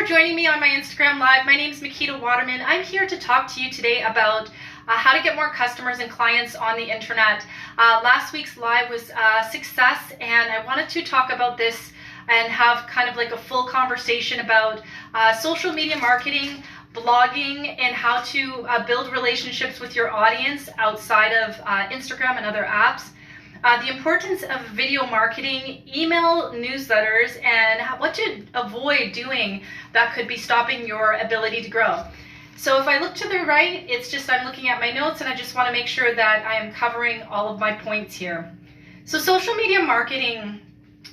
joining me on my Instagram Live. My name is Makita Waterman. I'm here to talk to you today about how to get more customers and clients on the internet. Last week's live was a success, and I wanted to talk about this and have kind of like a full conversation about social media marketing, blogging, and how to build relationships with your audience outside of Instagram and other apps. The importance of video marketing, email newsletters, and what to avoid doing that could be stopping your ability to grow. So if I look to the right, it's just I'm looking at my notes and I just want to make sure that I am covering all of my points here. So social media marketing,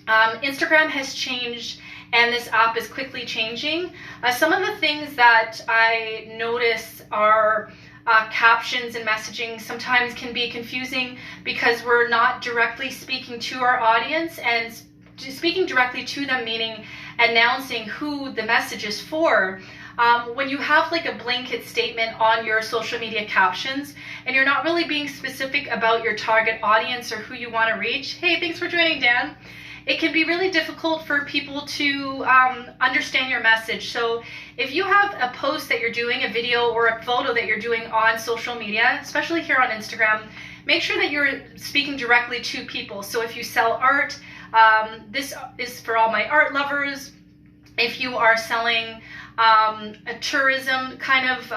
Instagram has changed and this app is quickly changing. Some of the things that I notice are captions and messaging sometimes can be confusing because we're not directly speaking to our audience, and speaking directly to them meaning announcing who the message is for. When you have like a blanket statement on your social media captions and you're not really being specific about your target audience or who you want to reach, hey, thanks for joining, Dan. It can be really difficult for people to understand your message. So if you have a post that you're doing, a video or a photo that you're doing on social media, especially here on Instagram, make sure that you're speaking directly to people. So if you sell art, this is for all my art lovers. If you are selling a tourism kind of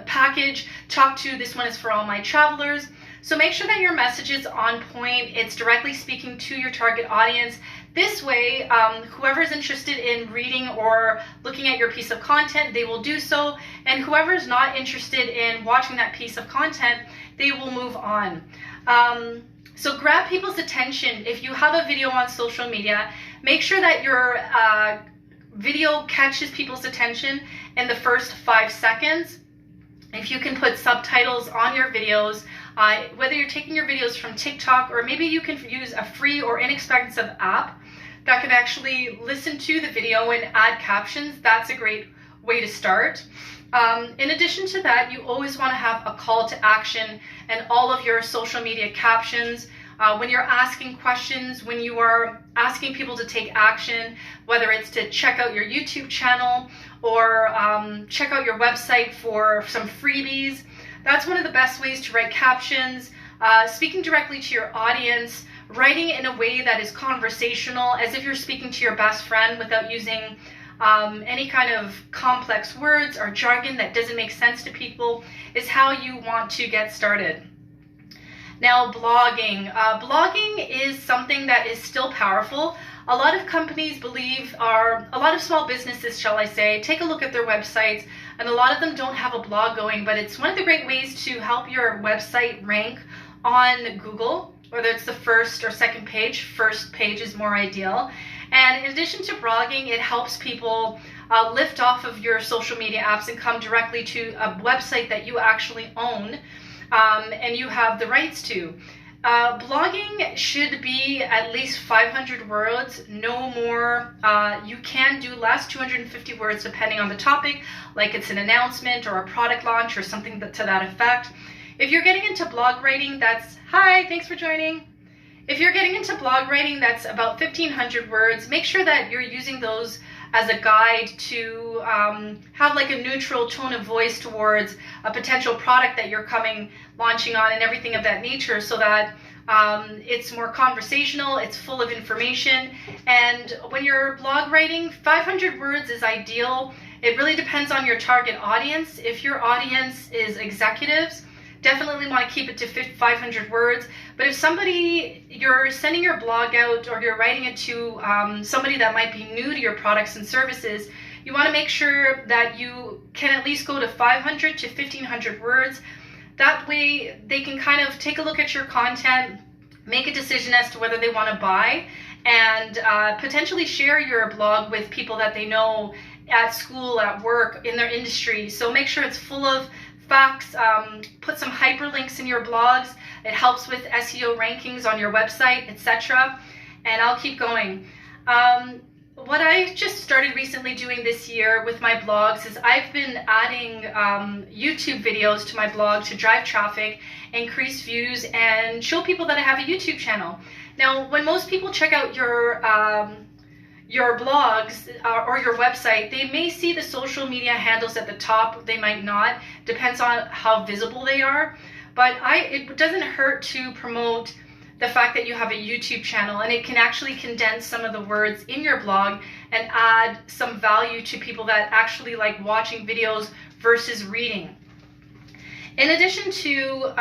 package, this one is for all my travelers. So make sure that your message is on point. It's directly speaking to your target audience. This way, whoever's interested in reading or looking at your piece of content, they will do so. And whoever's not interested in watching that piece of content, they will move on. So grab people's attention. If you have a video on social media, make sure that your video catches people's attention in the first 5 seconds. If you can put subtitles on your videos, whether you're taking your videos from TikTok, or maybe you can use a free or inexpensive app that can actually listen to the video and add captions, that's a great way to start. In addition to that, you always want to have a call to action in all of your social media captions. When you're asking questions, when you are asking people to take action, whether it's to check out your YouTube channel or check out your website for some freebies, that's one of the best ways to write captions. Speaking directly to your audience, writing in a way that is conversational, as if you're speaking to your best friend without using any kind of complex words or jargon that doesn't make sense to people, is how you want to get started. Now, blogging. Blogging is something that is still powerful. A lot of companies a lot of small businesses, shall I say, take a look at their websites, and a lot of them don't have a blog going, but it's one of the great ways to help your website rank on Google, whether it's the first or second page. First page is more ideal. And in addition to blogging, it helps people lift off of your social media apps and come directly to a website that you actually own. And you have the rights to. Blogging should be at least 500 words, no more. You can do less, 250 words depending on the topic, like it's an announcement or a product launch or something to that effect. If you're getting into blog writing, hi, thanks for joining. If you're getting into blog writing that's about 1,500 words, make sure that you're using those as a guide to have like a neutral tone of voice towards a potential product that you're launching on and everything of that nature, so that it's more conversational, it's full of information. And when you're blog writing, 500 words is ideal. It really depends on your target audience. If your audience is executives, definitely want to keep it to 500 words. But if you're sending your blog out or you're writing it to somebody that might be new to your products and services, you want to make sure that you can at least go to 500 to 1,500 words. That way they can kind of take a look at your content, make a decision as to whether they want to buy, and potentially share your blog with people that they know at school, at work, in their industry. So make sure it's full of facts. Put some hyperlinks in your blogs. It helps with SEO rankings on your website, etc. And I'll keep going. What I just started recently doing this year with my blogs is I've been adding YouTube videos to my blog to drive traffic, increase views, and show people that I have a YouTube channel. Now, when most people check out your your blogs or your website, they may see the social media handles at the top, they might not, depends on how visible they are. But it doesn't hurt to promote the fact that you have a YouTube channel, and it can actually condense some of the words in your blog and add some value to people that actually like watching videos versus reading. In addition to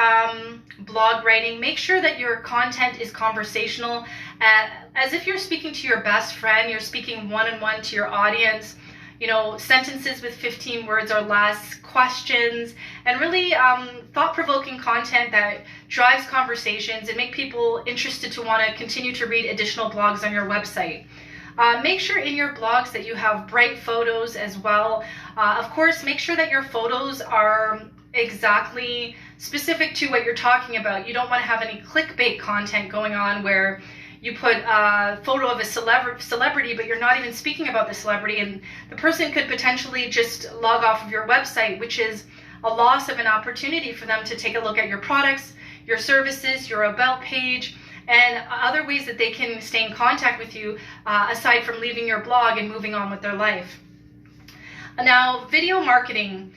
blog writing, make sure that your content is conversational, as if you're speaking to your best friend, you're speaking one-on-one to your audience. You know, sentences with 15 words or less, questions, and really thought-provoking content that drives conversations and make people interested to want to continue to read additional blogs on your website. Make sure in your blogs that you have bright photos as well. Of course, make sure that your photos are exactly specific to what you're talking about. You don't want to have any clickbait content going on where you put a photo of a celebrity, but you're not even speaking about the celebrity, and the person could potentially just log off of your website, which is a loss of an opportunity for them to take a look at your products, your services, your about page, and other ways that they can stay in contact with you aside from leaving your blog and moving on with their life. Now, video marketing.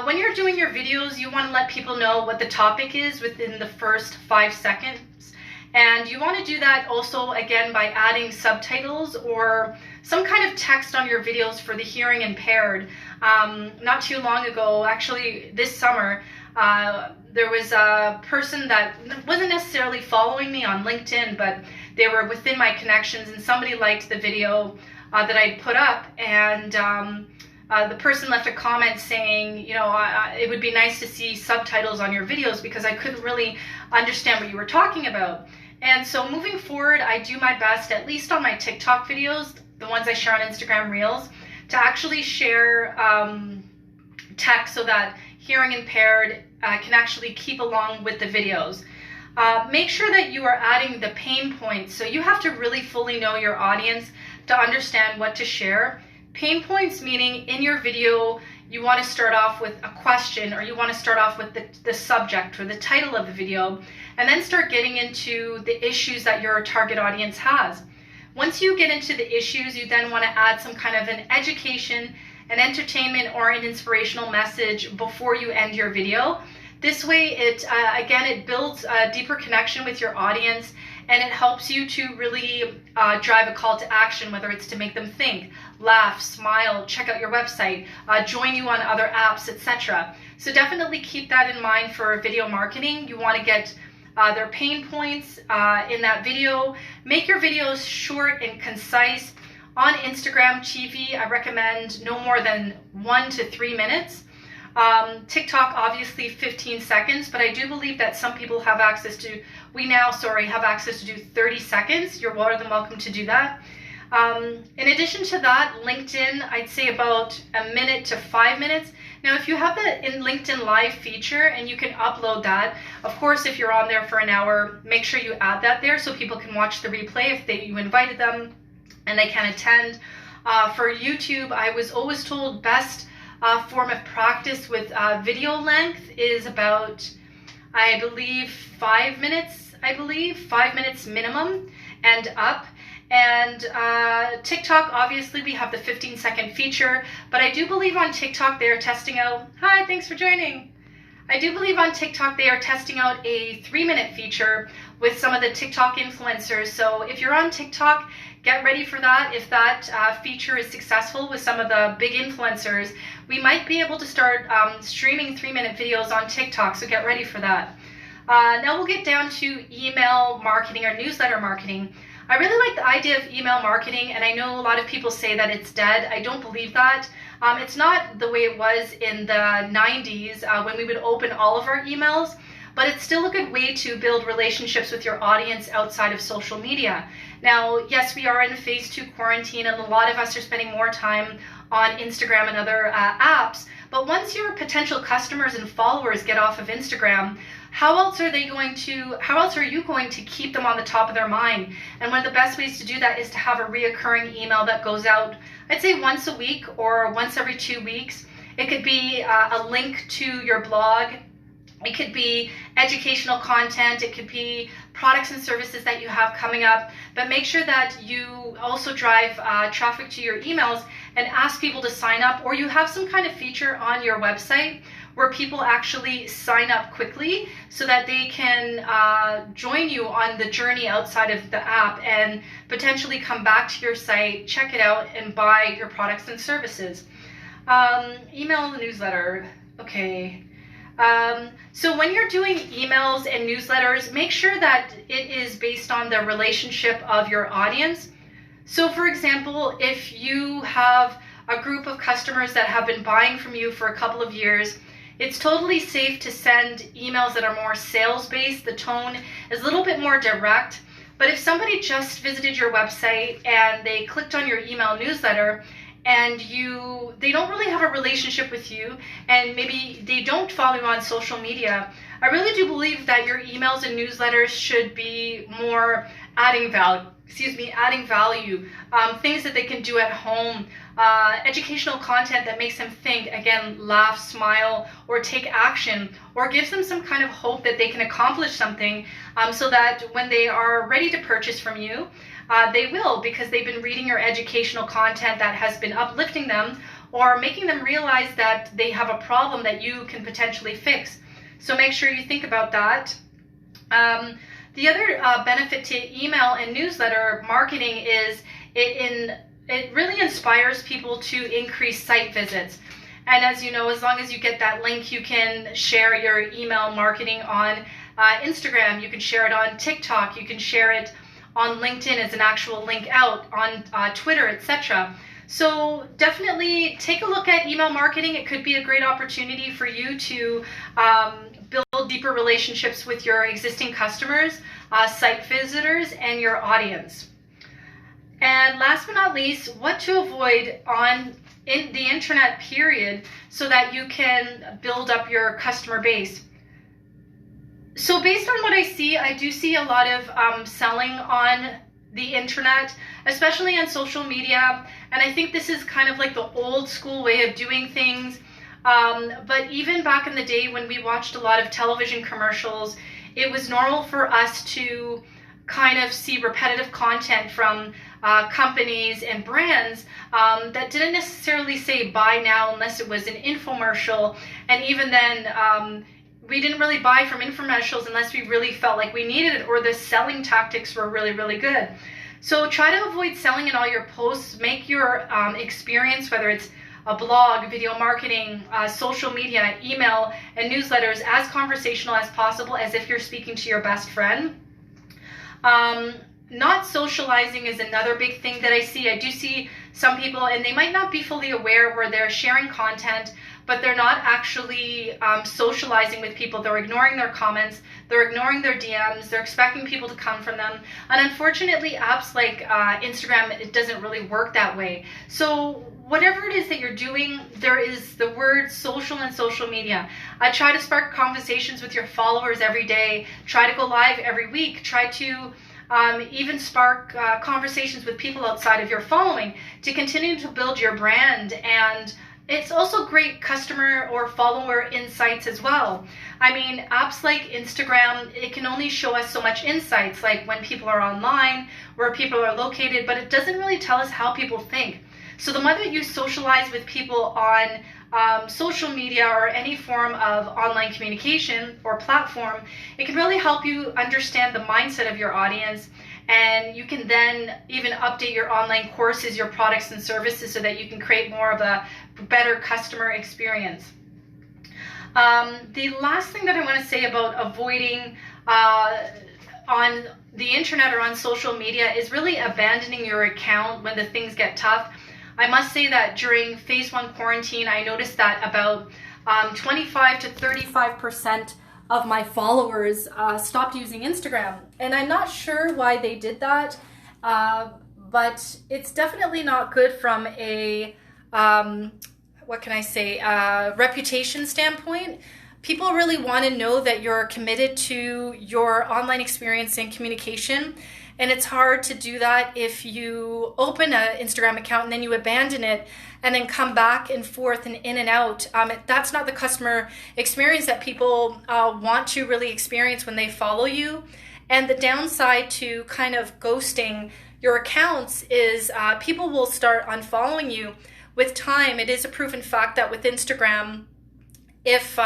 When you're doing your videos, you want to let people know what the topic is within the first 5 seconds. And you want to do that also, again, by adding subtitles or some kind of text on your videos for the hearing impaired. Not too long ago, actually this summer, there was a person that wasn't necessarily following me on LinkedIn, but they were within my connections, and somebody liked the video that I'd put up, and the person left a comment saying, you know, it would be nice to see subtitles on your videos because I couldn't really understand what you were talking about. And so moving forward, I do my best, at least on my TikTok videos, the ones I share on Instagram Reels, to actually share text so that hearing impaired can actually keep along with the videos. Make sure that you are adding the pain points. So you have to really fully know your audience to understand what to share. Pain points meaning in your video, you want to start off with a question, or you want to start off with the subject or the title of the video, and then start getting into the issues that your target audience has. Once you get into the issues, you then want to add some kind of an education, an entertainment, or an inspirational message before you end your video. This way, it builds a deeper connection with your audience, and it helps you to really drive a call to action, whether it's to make them think, laugh, smile, check out your website, join you on other apps, etc. So definitely keep that in mind for video marketing. You want to get their pain points in that video. Make your videos short and concise. On Instagram TV, I recommend no more than 1 to 3 minutes. TikTok, obviously 15 seconds, but I do believe that some people have access to, have access to do 30 seconds. You're more than welcome to do that. In addition to that, LinkedIn, I'd say about 1 minute to 5 minutes. Now, if you have the LinkedIn Live feature and you can upload that, of course, if you're on there for an hour, make sure you add that there so people can watch the replay if you invited them and they can attend. For YouTube, I was always told best form of practice with video length is about, I believe, 5 minutes, 5 minutes minimum and up. And TikTok, obviously, we have the 15-second feature, but I do believe on TikTok they are testing out, hi, thanks for joining. I do believe on TikTok they are testing out a 3-minute feature with some of the TikTok influencers. So if you're on TikTok, get ready for that. If that feature is successful with some of the big influencers, we might be able to start streaming 3-minute videos on TikTok, so get ready for that. Now we'll get down to email marketing or newsletter marketing. I really like the idea of email marketing, and I know a lot of people say that it's dead. I don't believe that. It's not the way it was in the 90s when we would open all of our emails, but it's still a good way to build relationships with your audience outside of social media. Now, yes, we are in phase 2 quarantine, and a lot of us are spending more time on Instagram and other apps, but once your potential customers and followers get off of Instagram, how else are you going to keep them on the top of their mind? And one of the best ways to do that is to have a reoccurring email that goes out, I'd say once a week or once every 2 weeks. It could be a link to your blog. It could be educational content. It could be products and services that you have coming up, but make sure that you also drive traffic to your emails and ask people to sign up, or you have some kind of feature on your website where people actually sign up quickly so that they can join you on the journey outside of the app and potentially come back to your site, check it out, and buy your products and services. Email newsletter. Okay. So when you're doing emails and newsletters, make sure that it is based on the relationship of your audience. So for example, if you have a group of customers that have been buying from you for a couple of years, it's totally safe to send emails that are more sales-based. The tone is a little bit more direct. But if somebody just visited your website and they clicked on your email newsletter and they don't really have a relationship with you, and maybe they don't follow you on social media, I really do believe that your emails and newsletters should be more adding value, things that they can do at home, educational content that makes them think, again, laugh, smile, or take action, or gives them some kind of hope that they can accomplish something, so that when they are ready to purchase from you, they will, because they've been reading your educational content that has been uplifting them or making them realize that they have a problem that you can potentially fix. So make sure you think about that. The other benefit to email and newsletter marketing is it really inspires people to increase site visits. And as you know, as long as you get that link, you can share your email marketing on Instagram, you can share it on TikTok, you can share it on LinkedIn as an actual link out, on Twitter, etc. So definitely take a look at email marketing. It could be a great opportunity for you to build deeper relationships with your existing customers, site visitors, and your audience. And last but not least, what to avoid in the internet period so that you can build up your customer base. So based on what I see, I do see a lot of selling on the internet, especially on social media. And I think this is kind of like the old school way of doing things. But even back in the day when we watched a lot of television commercials, it was normal for us to kind of see repetitive content from companies and brands that didn't necessarily say buy now unless it was an infomercial. And even then, we didn't really buy from infomercials unless we really felt like we needed it, or the selling tactics were really, really good. So try to avoid selling in all your posts. Make your experience, whether it's a blog, video marketing, social media, email, and newsletters, as conversational as possible, as if you're speaking to your best friend. Not socializing is another big thing that I see. I do see some people, and they might not be fully aware, where they're sharing content, but they're not actually socializing with people. They're ignoring their comments, they're ignoring their DMs, they're expecting people to come from them. And unfortunately, apps like Instagram, it doesn't really work that way. So whatever it is that you're doing, there is the word social and social media. Try to spark conversations with your followers every day. Try to go live every week. Try to even spark conversations with people outside of your following to continue to build your brand. And it's also great customer or follower insights as well. I mean, apps like Instagram, it can only show us so much insights, like when people are online, where people are located, but it doesn't really tell us how people think. So the more that you socialize with people on social media or any form of online communication or platform, it can really help you understand the mindset of your audience, and you can then even update your online courses, your products and services, so that you can create more of a better customer experience. The last thing that I want to say about avoiding on the internet or on social media is really abandoning your account when the things get tough. I must say that during phase 1 quarantine, I noticed that about 25 to 35% of my followers stopped using Instagram. And I'm not sure why they did that, but it's definitely not good from a, reputation standpoint. People really want to know that you're committed to your online experience and communication. And it's hard to do that if you open an Instagram account and then you abandon it and then come back and forth and in and out. That's not the customer experience that people want to really experience when they follow you. And the downside to kind of ghosting your accounts is people will start unfollowing you with time. It is a proven fact that with Instagram, if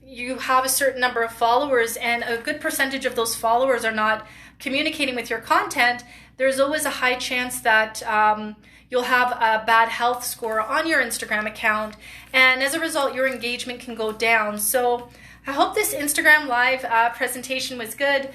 you have a certain number of followers and a good percentage of those followers are not communicating with your content, there's always a high chance that you'll have a bad health score on your Instagram account, and as a result your engagement can go down. So I hope this Instagram Live presentation was good.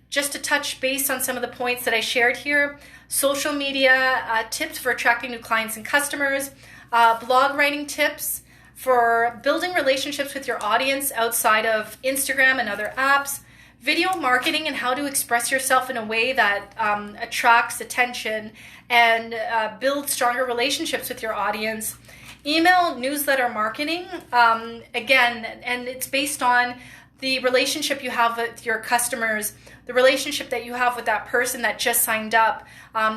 Just to touch base on some of the points that I shared here: social media tips for attracting new clients and customers, blog writing tips for building relationships with your audience outside of Instagram and other apps, video marketing and how to express yourself in a way that attracts attention and builds stronger relationships with your audience, email newsletter marketing, again, and it's based on the relationship you have with your customers, the relationship that you have with that person that just signed up.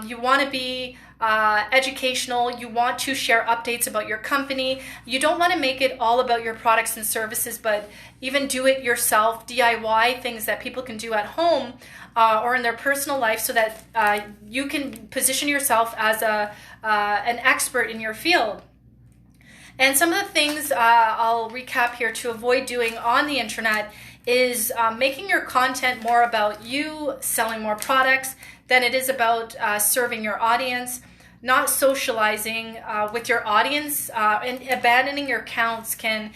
You want to be educational. You want to share updates about your company. You don't want to make it all about your products and services, but even do it yourself, DIY things that people can do at home or in their personal life, so that you can position yourself as an expert in your field. And some of the things I'll recap here to avoid doing on the internet is making your content more about you selling more products than it is about serving your audience, not socializing with your audience, and abandoning your accounts can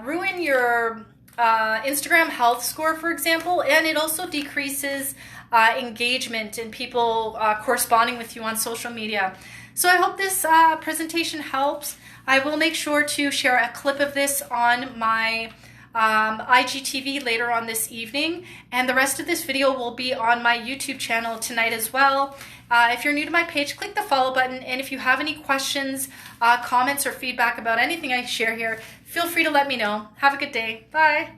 ruin your Instagram health score, for example, and it also decreases engagement and people corresponding with you on social media. So I hope this presentation helps. I will make sure to share a clip of this on my IGTV later on this evening, and the rest of this video will be on my YouTube channel tonight as well. If you're new to my page, click the follow button, and if you have any questions, comments, or feedback about anything I share here, feel free to let me know. Have a good day. Bye.